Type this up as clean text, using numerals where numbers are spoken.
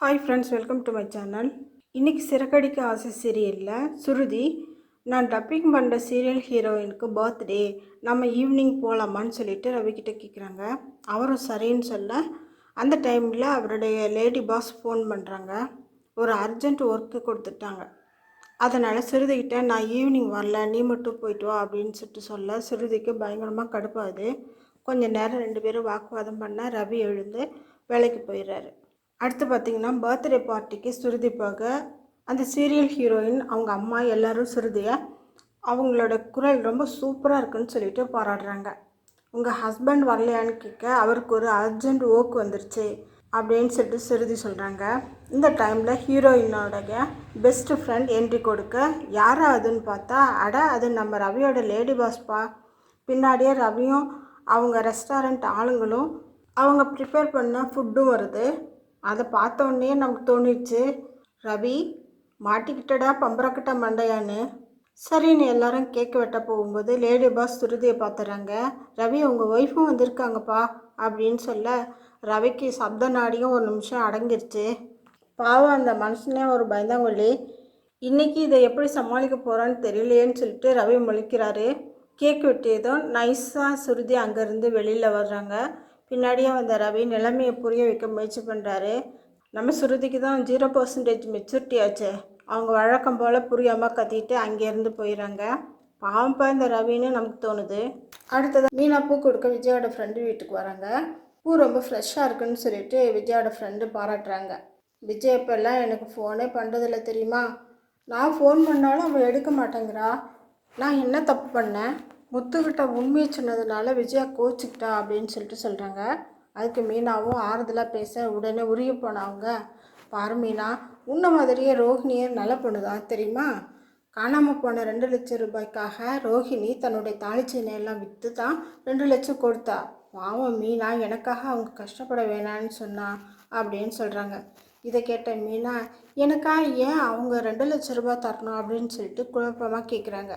Hi friends, welcome to my channel. இன்றைக்கி சிறகடிக்க ஆசை சீரியலில் சுருதி, நான் டப்பிங் பண்ணுற சீரியல் ஹீரோயினுக்கு பர்த்டே, நம்ம ஈவினிங் போகலாமான்னு சொல்லிட்டு ரவிக்கிட்ட கேட்குறாங்க. அவரும் சரின்னு சொல்ல, அந்த டைமில் அவருடைய லேடி பாஸ் ஃபோன் பண்ணுறாங்க. ஒரு அர்ஜென்ட் ஒர்க்கு கொடுத்துட்டாங்க. அதனால் சுருதிக்கிட்ட நான் ஈவினிங் வரல, நீ மட்டும் போயிட்டு வா அப்படின்னு சொல்ல சுருதிக்கு பயங்கரமாக கடுப்பாகுது. கொஞ்சம் நேரம் 2 பேரும் வாக்குவாதம் பண்ண ரவி எழுந்து வேலைக்கு போயிடுறாரு. அடுத்து பார்த்திங்கன்னா, பர்த்டே பார்ட்டிக்கு சுருதி போக அந்த சீரியல் ஹீரோயின் அவங்க அம்மா எல்லோரும் சுருதியை அவங்களோட குரல் ரொம்ப சூப்பராக இருக்குன்னு சொல்லிட்டு பாராட்டுறாங்க. உங்கள் ஹஸ்பண்ட் வரலையான்னு கேட்க, அவருக்கு ஒரு அர்ஜென்ட் ஒர்க் வந்துருச்சு அப்படின்னு சொல்லிட்டு சுருதி சொல்கிறாங்க. இந்த டைமில் ஹீரோயினோடைய பெஸ்ட்டு ஃப்ரெண்ட் என்ட்ரி கொடுக்க, யாரா அதுன்னு பார்த்தா, அது நம்ம ரவியோட லேடி பாஸ்பா. பின்னாடியே ரவியும் அவங்க ரெஸ்டாரண்ட் ஆளுங்களும் அவங்க ப்ரிப்பேர் பண்ண ஃபுட்டும் வருது. அதை பார்த்தோன்னே நமக்கு தோணிடுச்சு, ரவி மாட்டிக்கிட்டடா பம்பரக்கட்ட மண்டையான்னு. சரின்னு எல்லாரும் கேக் வெட்ட போகும்போது லேடி பாஸ் சுருதியை பார்த்துறாங்க. ரவி, உங்கள் ஒய்ஃபும் வந்திருக்காங்கப்பா அப்படின்னு சொல்ல ரவிக்கு சப்த நாடியும் ஒரு நிமிஷம் அடங்கிருச்சு. பாவம், அந்த மனுஷனே ஒரு பயந்தாங்கொல்லி. இன்றைக்கி இதை எப்படி சமாளிக்க போகிறான்னு தெரியலையேன்னு சொல்லிட்டு ரவி முழிக்கிறாரு. கேக் வெட்டியதும் நைஸாக சுருதி அங்கேருந்து வெளியில் வர்றாங்க. பின்னாடியே வந்த ரவி நிலைமையை புரிய வைக்க முயற்சி பண்ணுறாரு. நம்ம சுருதிக்கு தான் 0% மெச்சூரிட்டி ஆச்சு. அவங்க வழக்கம் போல் புரியாமல் கத்திட்டு அங்கேருந்து போயிடறாங்க. பாவம்பா இந்த ரவின்னு நமக்கு தோணுது. அடுத்ததான் மீனா பூ கொடுக்க விஜயோட ஃப்ரெண்டு வீட்டுக்கு வராங்க. பூ ரொம்ப ஃப்ரெஷ்ஷாக இருக்குன்னு சொல்லிட்டு விஜயோட ஃப்ரெண்டு பாராட்டுறாங்க. விஜய் இப்போல்லாம் எனக்கு ஃபோனே பண்ணுறதில்ல தெரியுமா, நான் ஃபோன் பண்ணாலும் அவள் எடுக்க மாட்டேங்கிறா. நான் என்ன தப்பு பண்ணேன்? முத்துக்கிட்ட உண்மையை சொன்னதுனால விஜயா கோச்சிக்கிட்டா அப்படின்னு சொல்லிட்டு சொல்கிறாங்க. அதுக்கு மீனாவும் ஆறுதலாக பேச உடனே உருகி போனவங்க, பாரு மீனா, உன்ன மாதிரியே ரோஹிணியை நல்ல பொண்ணுதான் தெரியுமா. காணாமல் போன 2 லட்சம் ரூபாய்க்காக ரோஹிணி தன்னுடைய தாலிச்சீனையெல்லாம் விற்று தான் 2 லட்சம் கொடுத்தா. பாவம் மீனா, எனக்காக அவங்க கஷ்டப்பட வேணான்னு சொன்னா அப்படின்னு சொல்கிறாங்க. இதை கேட்ட மீனா, எனக்கா ஏன் அவங்க 2 லட்சம் ரூபாய் தரணும் அப்படின்னு சொல்லிட்டு குழப்பமாக கேட்குறாங்க.